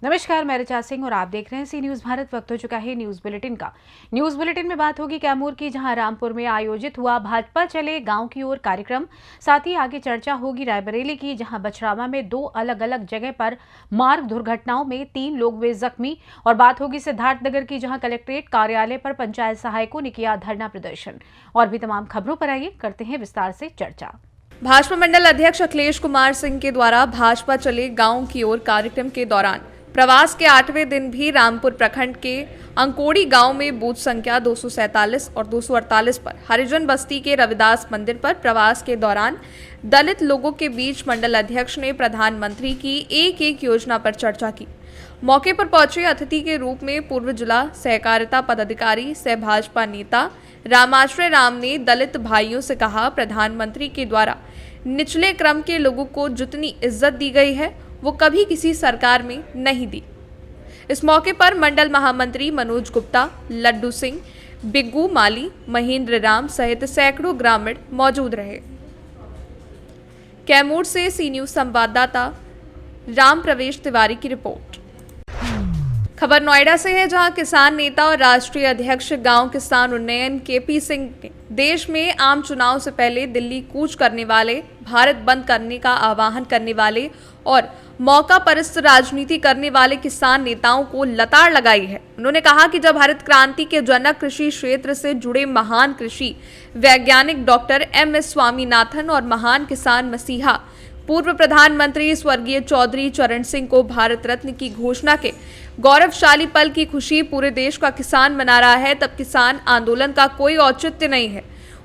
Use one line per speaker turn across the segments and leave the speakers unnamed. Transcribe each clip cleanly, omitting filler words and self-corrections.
नमस्कार, मैं ऋचा सिंह और आप देख रहे हैं सी न्यूज भारत। वक्त हो चुका है न्यूज बुलेटिन का। न्यूज बुलेटिन में बात होगी कैमूर की, जहां रामपुर में आयोजित हुआ भाजपा चले गांव की ओर कार्यक्रम। साथ ही आगे चर्चा होगी रायबरेली की, जहां बछरावा में 2 अलग अलग जगह पर मार्ग दुर्घटनाओं में 3 लोग हुए जख्मी। और बात होगी सिद्धार्थनगर की, जहां कलेक्ट्रेट कार्यालय पर पंचायत सहायकों ने किया धरना प्रदर्शन। और भी तमाम खबरों पर आइए करते हैं विस्तार से चर्चा।
भाजपा मंडल अध्यक्ष अखिलेश कुमार सिंह के द्वारा भाजपा चले गांव की ओर कार्यक्रम के दौरान प्रवास के 8वें दिन भी रामपुर प्रखंड के अंकोड़ी गांव में बूथ संख्या 247 और 248 पर हरिजन बस्ती के रविदास मंदिर पर प्रवास के दौरान दलित लोगों के बीच मंडल अध्यक्ष ने प्रधानमंत्री की एक योजना पर चर्चा की। मौके पर पहुंचे अतिथि के रूप में पूर्व जिला सहकारिता पदाधिकारी सह भाजपा नेता रामाश्रय राम ने दलित भाइयों से कहा, प्रधानमंत्री के द्वारा निचले क्रम के लोगों को जितनी इज्जत दी गई है वो कभी किसी सरकार में नहीं दी। इस मौके पर मंडल महामंत्री मनोज गुप्ता, लड्डू सिंह, बिग्गू माली, महेंद्र राम सहित सैकड़ों ग्रामीण मौजूद रहे। कैमूर से सी न्यूज संवाददाता राम प्रवेश तिवारी की रिपोर्ट। खबर नोएडा से है, जहां किसान नेता और राष्ट्रीय अध्यक्ष गांव किसान उन्नयन केपी सिंह ने देश में आम चुनाव से पहले दिल्ली कूच करने वाले, भारत बंद करने का आह्वान करने वाले और मौका परस्त राजनीति करने वाले किसान नेताओं को लताड़ लगाई है। उन्होंने कहा कि जब हरित क्रांति के जनक कृषि क्षेत्र से जुड़े महान कृषि वैज्ञानिक डॉक्टर एम.एस. स्वामीनाथन और महान किसान मसीहा पूर्व प्रधानमंत्री स्वर्गीय चौधरी चरण सिंह को भारत रत्न की घोषणा के गौरवशाली पल की खुशी पूरे देश का किसान मना रहा है, तब किसान आंदोलन का कोई औचित्य नहीं है।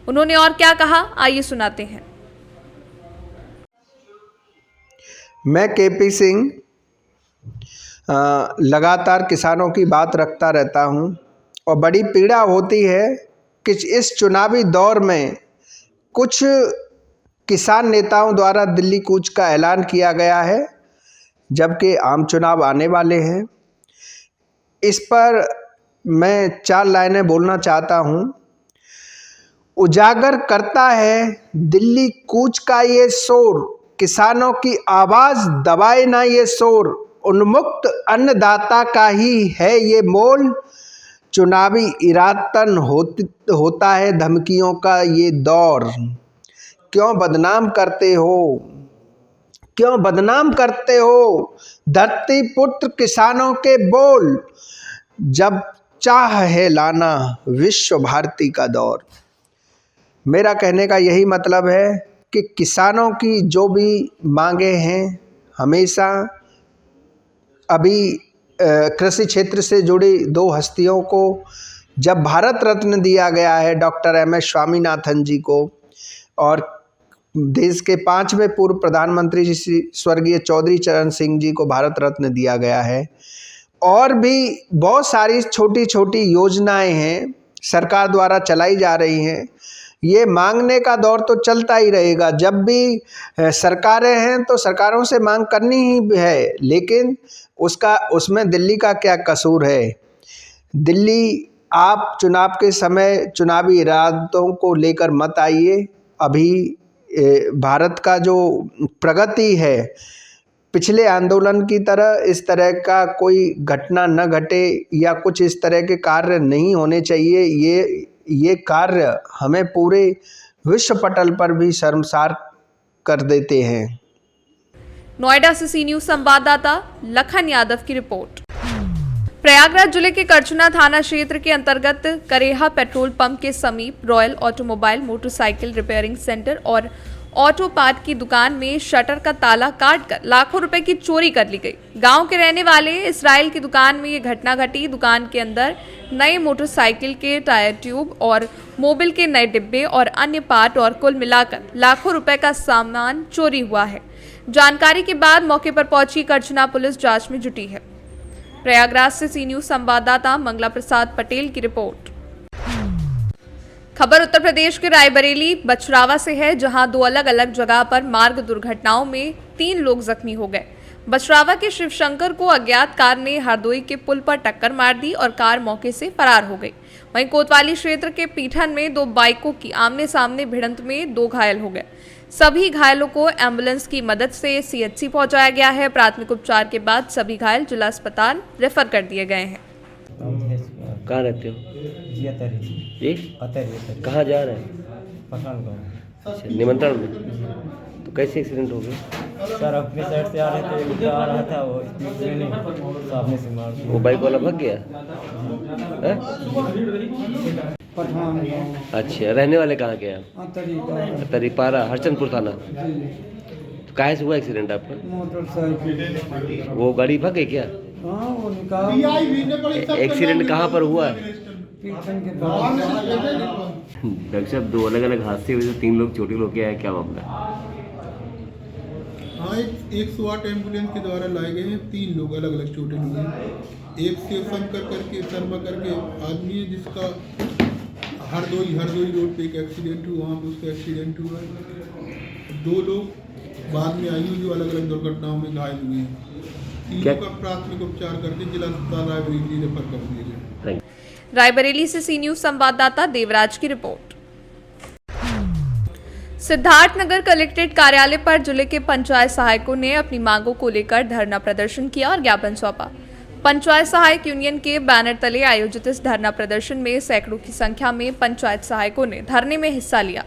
उन्होंने और क्या कहा, आइए सुनाते हैं।
मैं केपी सिंह लगातार किसानों की बात रखता रहता हूं और बड़ी पीड़ा होती है कि इस चुनावी दौर में कुछ किसान नेताओं द्वारा दिल्ली कूच का ऐलान किया गया है, जबकि आम चुनाव आने वाले हैं। इस पर मैं 4 लाइनें बोलना चाहता हूं। उजागर करता है दिल्ली कूच का ये शोर, किसानों की आवाज़ दबाए ना ये शोर, उन्मुक्त अन्नदाता का ही है ये मोल, चुनावी इरादतन होता है धमकियों का ये दौर। क्यों बदनाम करते हो, क्यों बदनाम करते हो धरती पुत्र किसानों के बोल, जब चाह है लाना विश्व भारती का दौर। मेरा कहने का यही मतलब है कि किसानों की जो भी मांगे हैं, हमेशा अभी कृषि क्षेत्र से जुड़ी 2 हस्तियों को जब भारत रत्न दिया गया है, डॉक्टर एम.एस. स्वामीनाथन जी को, और देश के 5वें पूर्व प्रधानमंत्री जी स्वर्गीय चौधरी चरण सिंह जी को भारत रत्न दिया गया है, और भी बहुत सारी छोटी छोटी योजनाएं हैं सरकार द्वारा चलाई जा रही हैं। ये मांगने का दौर तो चलता ही रहेगा। जब भी सरकारें हैं तो सरकारों से मांग करनी ही है, लेकिन उसमें दिल्ली का क्या कसूर है। दिल्ली, आप चुनाव के समय चुनावी इरादों को लेकर मत आइए। अभी भारत का जो प्रगति है, पिछले आंदोलन की तरह इस तरह का कोई घटना न घटे या कुछ इस तरह के कार्य नहीं होने चाहिए। ये कार्य हमें पूरे विश्व पटल पर भी शर्मसार कर देते हैं।
नोएडा से सी न्यूज संवाददाता लखन यादव की रिपोर्ट। प्रयागराज जिले के करछना थाना क्षेत्र के अंतर्गत करेहा पेट्रोल पंप के समीप royal automobile motorcycle repairing centre और ऑटो पार्ट की दुकान में शटर का ताला काटकर लाखों रुपए की चोरी कर ली गई। गांव के रहने वाले इसराइल की दुकान में ये घटना घटी। दुकान के अंदर नए मोटरसाइकिल के टायर ट्यूब और मोबिल के नए डिब्बे और अन्य पार्ट और कुल मिलाकर लाखों रुपए का सामान चोरी हुआ है। जानकारी के बाद मौके पर पहुंची करछना पुलिस जांच में जुटी है। प्रयागराज से सी न्यूज संवाददाता मंगला प्रसाद पटेल की रिपोर्ट। खबर उत्तर प्रदेश के रायबरेली बछरावा से है, जहां 2 अलग अलग जगह पर मार्ग दुर्घटनाओं में 3 लोग जख्मी हो गए। बछरावा के शिवशंकर को अज्ञात कार ने हरदोई के पुल पर टक्कर मार दी और कार मौके से फरार हो गई। वहीं कोतवाली क्षेत्र के पीठन में 2 बाइकों की आमने सामने भिड़ंत में 2 घायल हो गए। सभी घायलों को एम्बुलेंस की मदद से सीएचसी पहुंचाया गया है। प्राथमिक उपचार के बाद सभी घायल जिला अस्पताल रेफर कर दिए गए हैं।
कहाँ रहते हो?
जी अतरी
जी
अतरी
कहाँ जा रहे हैं?
पठान गाँव।
अच्छा, निमंत्रण में। तो कैसे एक्सीडेंट हो गया?
सर अपने साइड से आ रहे थे, उल्टा आ रहा था, वो स्पीड में नहीं सामने से मार दिया।
वो बाइक वाला भाग गया है?
पठान गाँव
अच्छा, रहने वाले कहाँ के हैं?
अतरी गाँव।
तरीपारा हरचंदपुर थाना। तो काहे से हुआ एक्सीडेंट आपका?
मोटरसाइकिल
वो गाड़ी भाग गई क्या?
हाँ वो निकाल
एक्सीडेंट कहाँ पर हुआ है?
पीछन के पास।
डॉक्टर साहब, 2 अलग अलग हादसे हुए, 3 लोग चोटिल होके आए, क्या मामला?
हाँ, एक 108 एम्बुलेंस के द्वारा लाए गए हैं 3 लोग अलग अलग चोटिल हुए हैं। एक शिवशंकर करके शर्मा करके आदमी है जिसका हरदोई रोड पे एक एक्सीडेंट हुआ, वहाँ पे उसका एक्सीडेंट हुआ है। 2 लोग बाद में आयु जो अलग अलग दुर्घटनाओं में घायल हुए हैं। 3 का प्राथमिक उपचार करके जिला अस्पताल रायबरेली रेफर कर दिए गए।
रायबरेली से सी न्यूज संवाददाता देवराज की रिपोर्ट। सिद्धार्थनगर कलेक्ट्रेट कार्यालय पर जिले के पंचायत सहायकों ने अपनी मांगों को लेकर धरना प्रदर्शन किया और ज्ञापन सौंपा। पंचायत सहायक यूनियन के बैनर तले आयोजित इस धरना प्रदर्शन में सैकड़ों की संख्या में पंचायत सहायकों ने धरने में हिस्सा लिया।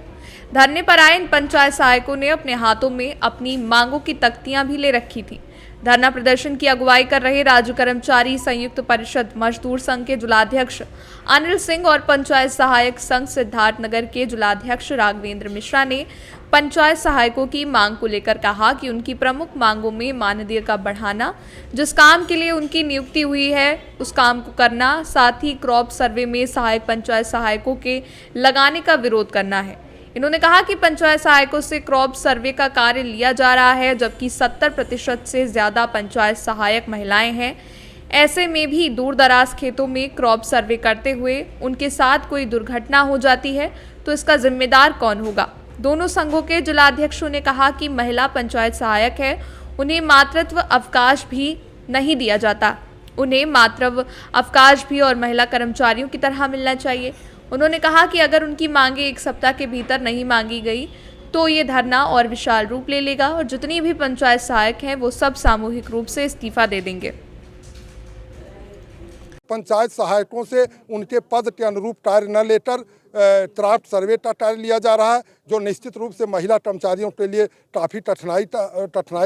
धरने पर आए इन पंचायत सहायकों ने अपने हाथों में अपनी मांगों की तख्तियां भी ले रखी थी। धरना प्रदर्शन की अगुवाई कर रहे राज्य कर्मचारी संयुक्त परिषद मजदूर संघ के जिलाध्यक्ष अनिल सिंह और पंचायत सहायक संघ सिद्धार्थनगर के जिलाध्यक्ष राघवेंद्र मिश्रा ने पंचायत सहायकों की मांग को लेकर कहा कि उनकी प्रमुख मांगों में मानदेय का बढ़ाना, जिस काम के लिए उनकी नियुक्ति हुई है उस काम को करना, साथ ही क्रॉप सर्वे में सहायक पंचायत सहायकों के लगाने का विरोध करना है। इन्होंने कहा कि पंचायत सहायकों से क्रॉप सर्वे का कार्य लिया जा रहा है, जबकि 70% से ज्यादा पंचायत सहायक महिलाएं हैं। ऐसे में भी दूर दराज खेतों में क्रॉप सर्वे करते हुए उनके साथ कोई दुर्घटना हो जाती है तो इसका जिम्मेदार कौन होगा। दोनों संघों के जिलाध्यक्षों ने कहा कि महिला पंचायत सहायक है, उन्हें मातृत्व अवकाश भी नहीं दिया जाता। उन्हें मातृत्व अवकाश भी और महिला कर्मचारियों की तरह मिलना चाहिए। उन्होंने कहा कि अगर उनकी मांगे 1 सप्ताह के भीतर नहीं मांगी गई तो ये धरना और विशाल रूप ले लेगा और जितनी भी पंचायत सहायक हैं वो सब सामूहिक रूप से इस्तीफा दे देंगे।
पंचायत सहायकों से उनके पद के अनुरूप कार्य न लेकर क्राफ्ट सर्वे का कार्य लिया जा रहा है, जो निश्चित रूप से महिला कर्मचारियों के लिए काफ़ी कठिनाई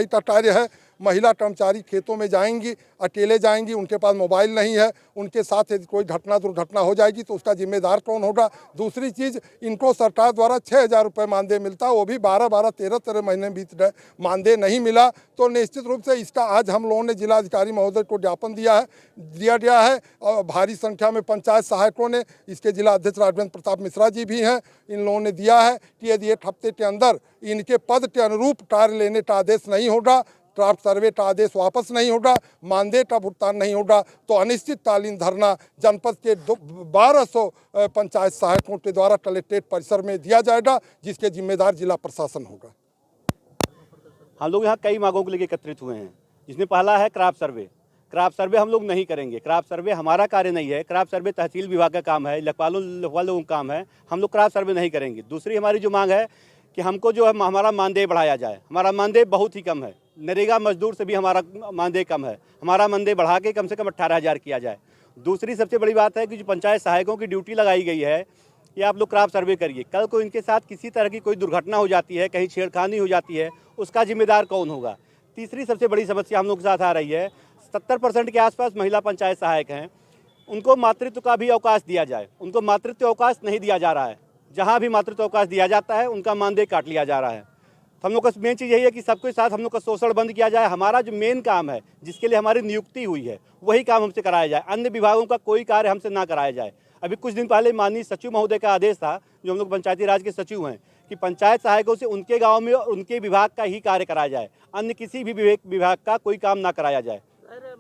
का कार्य है। महिला कर्मचारी खेतों में जाएंगी, अकेले जाएंगी, उनके पास मोबाइल नहीं है, उनके साथ यदि कोई दुर्घटना हो जाएगी तो उसका जिम्मेदार कौन होगा। दूसरी चीज़, इनको सरकार द्वारा 6,000 रुपये मानदेय मिलता है, वो भी 12-12, 13-13 महीने बीत गए, मानदेय नहीं मिला। तो निश्चित रूप से इसका आज हम लोगों ने जिलाधिकारी महोदय को ज्ञापन दिया गया है और भारी संख्या में पंचायत सहायकों ने, इसके जिला अध्यक्ष राघवेंद्र प्रताप मिश्रा जी भी हैं, इन लोगों ने दिया है कि यदि 1 हफ्ते के अंदर इनके पद के अनुरूप कार्य लेने का आदेश नहीं होगा, क्राफ्ट सर्वे का आदेश वापस नहीं होगा, मानदेय का भुगतान नहीं होगा, तो अनिश्चितकालीन धरना जनपद के 1200 पंचायत सहायकों के द्वारा कलेक्ट्रेट परिसर में दिया जाएगा, जिसके जिम्मेदार जिला प्रशासन होगा।
हम लोग यहाँ कई मांगों को लेकर एकत्रित हुए हैं, जिसमें पहला है क्राफ्ट सर्वे। क्राफ्ट सर्वे हम लोग नहीं करेंगे, क्राफ्ट सर्वे हमारा कार्य नहीं है, क्राफ्ट सर्वे तहसील विभाग का काम है, लोगों का काम है, हम लोग क्राफ्ट सर्वे नहीं करेंगे। दूसरी हमारी जो मांग है कि हमको जो है हमारा मानदेय बढ़ाया जाए। हमारा मानदेय बहुत ही कम है, नरेगा मजदूर से भी हमारा मानदेय कम है, हमारा मानदेय बढ़ा के कम से कम 18,000 किया जाए। दूसरी सबसे बड़ी बात है कि जो पंचायत सहायकों की ड्यूटी लगाई गई है कि आप लोग क्राफ्ट सर्वे करिए, कल को इनके साथ किसी तरह की कोई दुर्घटना हो जाती है, कहीं छेड़खानी हो जाती है, उसका जिम्मेदार कौन होगा। तीसरी सबसे बड़ी समस्या हम लोग के साथ आ रही है, 70% के आसपास महिला पंचायत सहायक हैं, उनको मातृत्व का भी अवकाश दिया जाए। उनको मातृत्व अवकाश नहीं दिया जा रहा है, जहाँ भी मातृत्व अवकाश दिया जाता है उनका मानदेय काट लिया जा रहा है। तो हम लोग का मेन चीज़ यही है कि सबके साथ हम लोग का शोषण बंद किया जाए। हमारा जो मेन काम है, जिसके लिए हमारी नियुक्ति हुई है, वही काम हमसे कराया जाए, अन्य विभागों का कोई कार्य हमसे ना कराया जाए। अभी कुछ दिन पहले माननीय सचिव महोदय का आदेश था, जो हम लोग पंचायती राज के सचिव हैं, कि पंचायत सहायकों से उनके गाँव में और उनके विभाग का ही कार्य कराया जाए, अन्य किसी भी विभाग का कोई काम ना कराया जाए।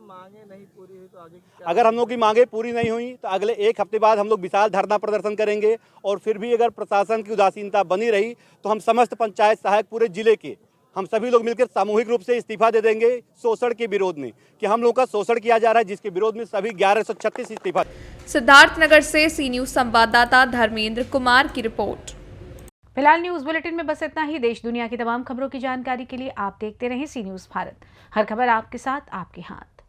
मांगे नहीं पूरी हुई तो आगे
अगर हम लोग की मांगे पूरी नहीं हुई तो अगले 1 हफ्ते बाद हम लोग विशाल धरना प्रदर्शन करेंगे, और फिर भी अगर प्रशासन की उदासीनता बनी रही तो हम समस्त पंचायत सहायक पूरे जिले के हम सभी लोग मिलकर सामूहिक रूप से इस्तीफा दे देंगे शोषण के विरोध में, कि हम लोगों का शोषण किया जा रहा है, जिसके विरोध में सभी 1136 इस्तीफा।
सिद्धार्थनगर से सी न्यूज संवाददाता धर्मेंद्र कुमार की रिपोर्ट।
फिलहाल न्यूज बुलेटिन में बस इतना ही। देश दुनिया की तमाम खबरों की जानकारी के लिए आप देखते रहें सी न्यूज भारत। हर खबर आपके साथ, आपके हाथ।